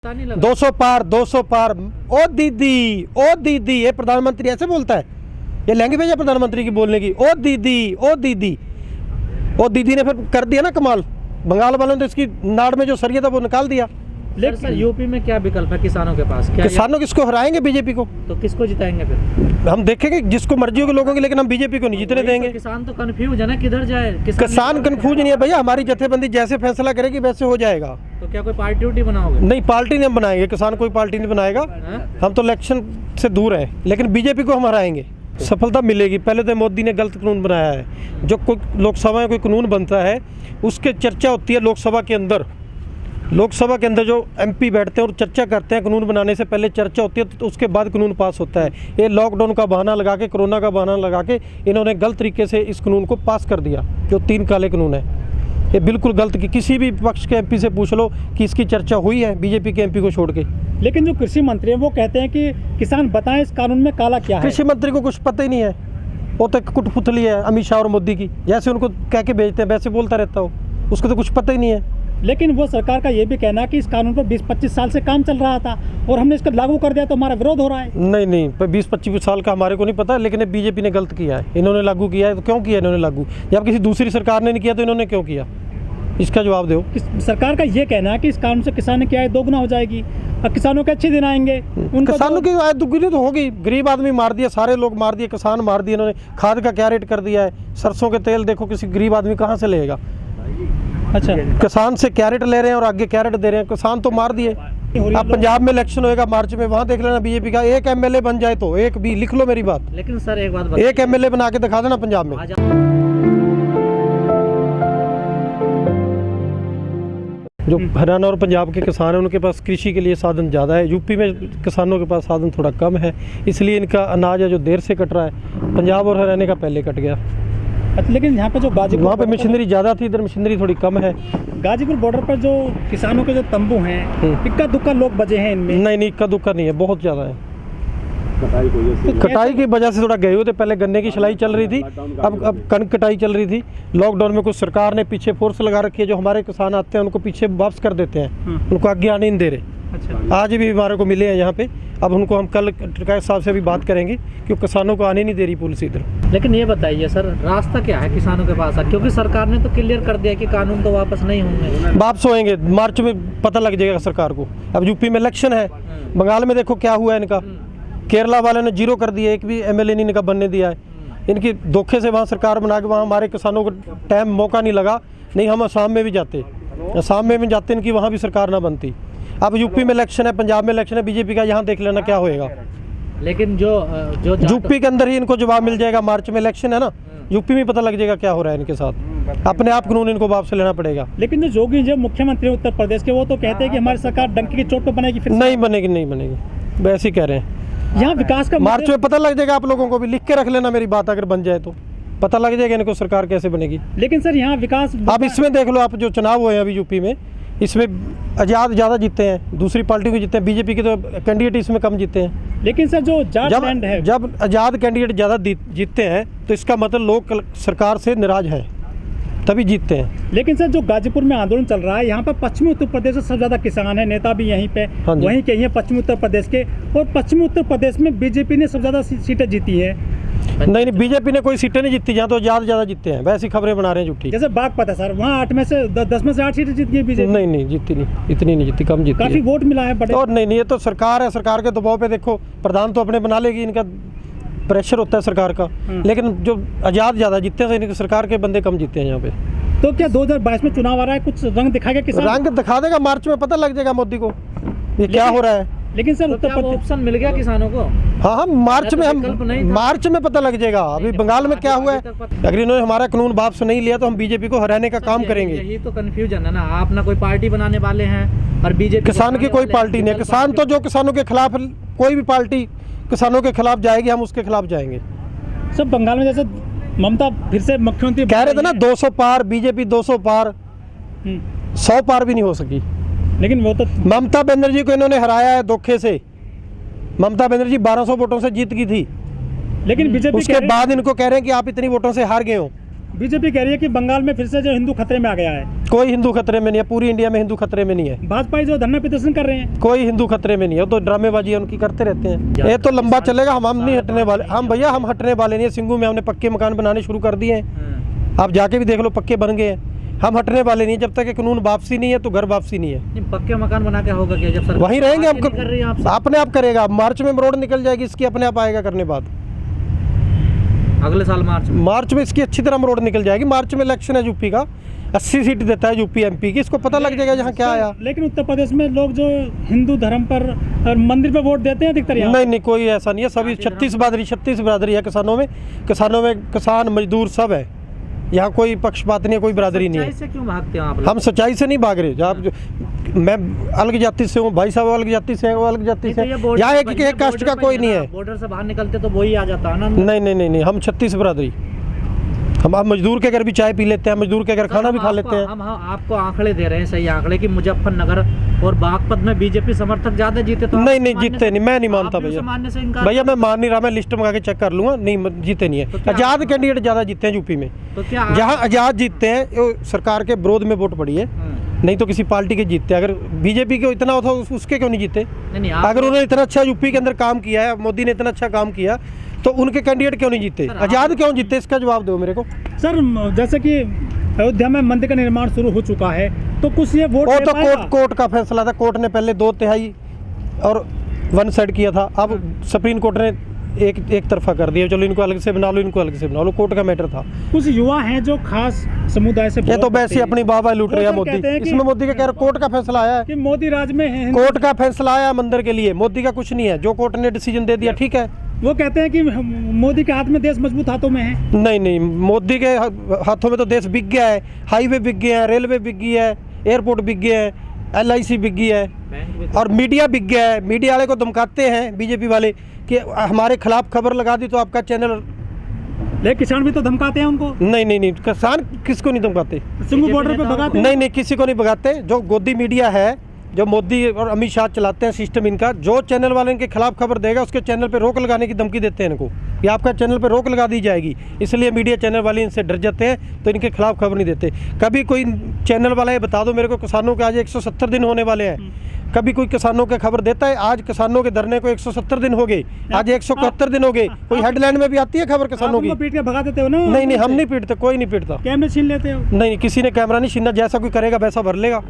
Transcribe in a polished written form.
200 पार 200 पार। ओ दीदी ये प्रधानमंत्री ऐसे बोलता है? ये लैंग्वेज है प्रधानमंत्री की बोलने की? ओ दीदी ने फिर कर दिया ना कमाल। बंगाल वालों ने तो इसकी नाड़ में जो सरिया था वो निकाल दिया। लेकिन सर यूपी में क्या विकल्प है किसानों के पास? क्या किसानों किसको हराएंगे? बीजेपी को। तो किसको जिताएंगे फिर? हम देखेंगे जिसको मर्जी होगी लोगों की, लेकिन हम बीजेपी को नहीं जीतने देंगे। तो किसान तो कंफ्यूज है ना, किधर जाए? किसान कंफ्यूज नहीं है भैया, हमारी जथेबंदी जैसे फैसला करेगी वैसे हो जाएगा। तो क्या कोई पार्टी उटी बनाओगे? नहीं, पार्टी नहीं हम बनाएंगे, किसान कोई पार्टी नहीं बनाएगा। हम तो इलेक्शन से दूर है, लेकिन बीजेपी को हम हराएंगे। सफलता मिलेगी। पहले तो मोदी ने गलत कानून बनाया है। जो कोई लोकसभा में कोई कानून बनता है उसके चर्चा होती है लोकसभा के अंदर। लोकसभा के अंदर जो एमपी बैठते हैं और चर्चा करते हैं, कानून बनाने से पहले चर्चा होती है, तो उसके बाद कानून पास होता है। ये लॉकडाउन का बहाना लगा के, कोरोना का बहाना लगा के इन्होंने गलत तरीके से इस कानून को पास कर दिया। जो 3 काले कानून है, ये बिल्कुल गलत। की किसी भी पक्ष के एमपी से पूछ लो कि इसकी चर्चा हुई है बीजेपी के एमपी को छोड़ के। लेकिन जो कृषि मंत्री हैं वो कहते हैं कि किसान बताएं इस कानून में काला क्या है। कृषि मंत्री को कुछ पता ही नहीं है। वो तो कुटपुतली है अमित शाह और मोदी की, जैसे उनको कह के भेजते हैं वैसे बोलता रहता हो। उसको तो कुछ पता ही नहीं है। लेकिन वो सरकार का ये भी कहना है कि इस कानून पर 20-25 साल से काम चल रहा था और हमने इसको लागू कर दिया तो हमारा विरोध हो रहा है। नहीं 20-25 साल का हमारे को नहीं पता, लेकिन बीजेपी ने गलत किया है। इन्होंने लागू किया है तो क्यों किया इन्होंने लागू? जब किसी दूसरी सरकार ने नहीं किया तो इन्होंने क्यों किया? इसका जवाब दो। सरकार का ये कहना है कि इस कानून से किसान की आय दोगुना हो जाएगी और किसानों के अच्छे दिन आएंगे। किसानों की आय दुगुनी तो होगी। गरीब आदमी मार दिया, सारे लोग मार दिए, किसान मार दिए इन्होंने। खाद का क्या रेट कर दिया है? सरसों के तेल देखो, किसी गरीब आदमी कहाँ से लेगा? अच्छा, किसान से क्या रेट ले रहे हैं और आगे क्या रेट दे रहे हैं? किसान तो मार दिए। अब पंजाब में इलेक्शन होएगा मार्च में, वहाँ देख लेना बीजेपी का एक एमएलए बन जाए तो, एक भी, लिख लो मेरी बात। लेकिन सर एक बात, एक एमएलए बना के दिखा देना पंजाब में। जो हरियाणा और पंजाब के किसान हैं उनके पास कृषि के लिए साधन ज़्यादा है। यूपी में किसानों के पास साधन थोड़ा कम है, इसलिए इनका अनाज है जो देर से कट रहा है। पंजाब और हरियाणा का पहले कट गया। लेकिन यहाँ पे जो गाजीपुर, वहाँ पे मशीनरी ज़्यादा थी, इधर मशीनरी थोड़ी कम है। गाजीपुर बॉर्डर पर जो किसानों के जो तंबू हैं, इक्का दुक्का लोग बजे हैं इनमें। नहीं इक्का दुक्का नहीं है, बहुत ज़्यादा है। कटाई की वजह से थोड़ा गए हुए थे। पहले गन्ने की सिलाई चल रही थी, अब कणक कटाई चल रही थी। लॉकडाउन में कुछ सरकार ने पीछे फोर्स लगा रखी है, जो हमारे किसान आते हैं उनको पीछे वापस कर देते हैं, उनको आगे आने नहीं दे रहे। अच्छा। आज भी हमारे को मिले हैं यहाँ पे। अब उनको हम कल टिकायत साहब से भी बात करेंगे कि किसानों को आने नहीं दे रही पुलिस इधर। लेकिन ये बताइए सर, रास्ता क्या है किसानों के पास? क्योंकि सरकार ने तो क्लियर कर दिया कि कानून तो वापस नहीं होंगे। वापस होएंगे मार्च में, पता लग जाएगा सरकार को। अब यूपी में इलेक्शन है, बंगाल में देखो क्या हुआ है इनका। केरला वाले ने 0 कर दिया, एक भी एमएलए नहीं इनका बनने दिया है। इनकी धोखे से वहाँ सरकार बना के वहाँ हमारे किसानों को टाइम मौका नहीं लगा। नहीं हम असम में भी जाते, असम में भी जाते, इनकी वहाँ भी सरकार ना बनती। अब यूपी में इलेक्शन है, पंजाब में इलेक्शन है बीजेपी का, यहाँ देख लेना क्या होएगा। लेकिन जो यूपी के अंदर ही इनको जवाब मिल जाएगा। मार्च में इलेक्शन है ना, यूपी में पता लग जाएगा क्या हो रहा है इनके साथ। अपने आप कानून इनको वापस लेना पड़ेगा। लेकिन जो जोगी जो मुख्यमंत्री उत्तर प्रदेश के, वो तो कहते हैं कि हमारी सरकार डंकी की चोट पर बनेगी। फिर नहीं बनेगी, वैसे ही कह रहे हैं। यहाँ विकास का मार्च में पता लग जाएगा। आप लोगों को भी लिख के रख लेना मेरी बात, अगर बन जाए तो पता लग जाएगा इनको सरकार कैसे बनेगी। लेकिन सर यहाँ विकास, आप इसमें देख लो, आप जो चुनाव हुए हैं अभी यूपी में, इसमें आज़ाद ज़्यादा जीते हैं, दूसरी पार्टी को जीते हैं। बीजेपी के तो कैंडिडेट इसमें कम जीते हैं। लेकिन सर जो जाट है, जब आज़ाद कैंडिडेट ज़्यादा जीतते हैं तो इसका मतलब लोग सरकार से नाराज हैं, तभी जीतते हैं। लेकिन सर जो गाजीपुर में आंदोलन चल रहा है, यहाँ पर पश्चिमी उत्तर प्रदेश से सबसे ज्यादा किसान है, नेता भी यहीं पे वहीं के ही हैं पश्चिमी उत्तर प्रदेश के। और पश्चिमी उत्तर प्रदेश में बीजेपी ने सबसे ज्यादा सीटें जीती है। नहीं बीजेपी ने कोई सीटें नहीं जीती, जहाँ तो ज़्यादा जीतते हैं। वैसी खबरें बना रहे हैं झूठी। जैसे बागपत है सर, वहाँ 8 में से 10 में से 8 सीटें जीत गई बीजेपी। नहीं जीती नहीं, इतनी नहीं जीती, कम जीती। काफी वोट मिला है बड़े। और नहीं ये तो सरकार है, सरकार के दबाव पे देखो प्रधान तो अपने बना लेगी, इनका प्रेशर होता है सरकार का। लेकिन जो आज़ाद ज़्यादा जीतते हैं, इनके सरकार के बंदे कम जीते हैं यहाँ पे। तो क्या 2022 में चुनाव आ रहा है, कुछ रंग दिखाएगा किसान? रंग दिखा देगा, मार्च में पता लग जाएगा मोदी को ये क्या हो रहा है। लेकिन सर तो उत्तर प्रदेश ऑप्शन मिल गया किसानों को? हाँ मार्च में, हम मार्च में पता लग जाएगा। अभी बंगाल में क्या हुआ है, अगर इन्होंने हमारा कानून वापस नहीं लिया तो हम बीजेपी को हराने का काम करेंगे। यही तो कंफ्यूजन है ना, आप ना कोई पार्टी बनाने वाले हैं और बीजेपी किसान की कोई पार्टी नहीं है। किसान तो जो किसानों के खिलाफ, कोई भी पार्टी किसानों के खिलाफ जाएगी, हम उसके खिलाफ जाएंगे। सब बंगाल में जैसे ममता फिर से मुख्यमंत्री कह रहे थे ना 200 पार, बीजेपी 200 पार, 100 पार भी नहीं हो सकी। लेकिन वो तो ममता बनर्जी को इन्होंने हराया है धोखे से। ममता बनर्जी 1200 वोटों से जीत गई थी, लेकिन बीजेपी उसके बाद इनको कह रहे हैं कि आप इतनी वोटों से हार गए हो। बीजेपी कह रही है कि बंगाल में फिर से जो हिंदू खतरे में आ गया है। कोई हिंदू खतरे में नहीं है, पूरी इंडिया में हिंदू खतरे में नहीं है। भाजपा जो धरना प्रदर्शन कर रहे हैं, कोई हिंदू खतरे में नहीं है, तो ड्रामेबाजी उनकी करते रहते हैं। ये तो लंबा चलेगा, हम नहीं हटने वाले। हम भैया हम हटने वाले नहीं है। सिंगू में हमने पक्के मकान बनाने शुरू कर दिए हैं, आप जाके भी देख लो, पक्के बन गए हैं। हम हटने वाले नहीं, जब तक ये कानून वापसी नहीं है तो घर वापसी नहीं है। नहीं, पक्के मकान बना के होगा क्या जब सरकार वहीं रहेंगे हम, कर रही है आपसे? अपने आप करेगा। मार्च में रोड निकल जाएगी इसकी, अपने आप आएगा करने बाद। अगले साल मार्च में इसकी अच्छी तरह रोड निकल जाएगी। मार्च में इलेक्शन है यूपी का, 80 सीट देता है यूपी एमपी की, इसको पता लग जाएगा यहाँ क्या आया। लेकिन उत्तर प्रदेश में लोग जो हिंदू धर्म पर और मंदिर पे वोट देते हैं अधिकतर यहाँ। नहीं, कोई ऐसा नहीं है। सभी 36 बिरादरी है किसानों में किसान मजदूर सब है। यहाँ कोई पक्षपात नहीं है, कोई बिरादरी नहीं है। से क्यों भागते हैं आप लोग? हम सच्चाई से नहीं भाग रहे। आप मैं अलग जाति से हूँ, भाई साहब अलग जाति से है, वो अलग जाति से। यहाँ एक कास्ट का कोई नहीं है। बॉर्डर से बाहर निकलते तो वही आ जाता है ना। नहीं, हम 36 बिरादरी। हम मजदूर के घर भी चाय पी लेते हैं, मजदूर के घर खाना भी खा लेते हैं। हम आपको आंकड़े दे रहे हैं, सही आंकड़े कि मुजफ्फरनगर और बागपत में बीजेपी समर्थक ज्यादा जीते। तो नहीं जीते नहीं, मैं नहीं मानता भैया। भैया मैं मान नहीं रहा, मैं लिस्ट मंगा के चेक कर लूंगा। नहीं जीते नहीं है। आजाद कैंडिडेट ज्यादा जीते हैं यूपी में। तो क्या जहाँ आजाद जीतते हैं वो सरकार के विरोध में वोट पड़ी है, नहीं तो किसी पार्टी के जीतते। अगर बीजेपी को इतना होता उसके क्यों नहीं जीते? अगर उन्होंने इतना अच्छा यूपी के अंदर काम किया है, मोदी ने इतना अच्छा काम किया, तो उनके कैंडिडेट क्यों नहीं जीते? आजाद क्यों जीते, इसका जवाब दो मेरे को। सर जैसे कि अयोध्या में मंदिर का निर्माण शुरू हो चुका है, तो कुछ ये वोट वो तो कोर्ट का फैसला था। कोर्ट ने पहले 2/3 और 1 साइड किया था। अब सुप्रीम कोर्ट ने एक तरफा कर दिया। चलो इनको अलग से बना लो, इनको अलग से बना लो। कोर्ट का मैटर था। कुछ युवा हैं जो खास समुदाय से, ये तो वैसे ही अपनी वाहवाही लूट रहे हैं मोदी। इसमें मोदी का कह रहे कोर्ट का फैसला आया है कि मोदी राज में है। कोर्ट का फैसला आया मंदिर के लिए, मोदी का कुछ नहीं है। जो कोर्ट ने डिसीजन दे दिया ठीक है। वो कहते हैं कि मोदी के हाथ में देश मजबूत हाथों में है। नहीं, मोदी के हाथों में तो देश बिक गया है। हाईवे बिक गया है, रेलवे बिक गई है, एयरपोर्ट बिक गया है, LIC बिक गई है, और मीडिया बिक गया है। मीडिया वाले को धमकाते हैं बीजेपी वाले कि हमारे खिलाफ खबर लगा दी तो आपका चैनल। लेकिन किसान भी तो धमकाते हैं उनको। नहीं, किसान किसको नहीं धमकाते? सिंगू बॉर्डर पे भगाते हैं। नहीं, किसी को नहीं भगाते। जो गोदी मीडिया है, जो मोदी और अमित शाह चलाते हैं सिस्टम इनका, जो चैनल वाले इनके खिलाफ खबर देगा उसके चैनल पे रोक लगाने की धमकी देते हैं इनको, कि आपका चैनल पे रोक लगा दी जाएगी। इसलिए मीडिया चैनल वाले इनसे डर जाते हैं, तो इनके खिलाफ खबर नहीं देते। कभी कोई चैनल वाला ये बता दो मेरे को, किसानों के आज 170 दिन होने वाले हैं, कभी कोई किसानों के खबर देता है? आज किसानों के धरने को 170 दिन हो गए, आज 171 दिन हो गए। कोई हेडलाइन में भी आती है खबर किसानों की? पीट के भगा देते हो ना? नहीं, हम नहीं पीटते, कोई नहीं पीटता। कैमरे छीन लेते हो? नहीं, किसी ने कैमरा नहीं छीनना। जैसा कोई करेगा वैसा भर लेगा।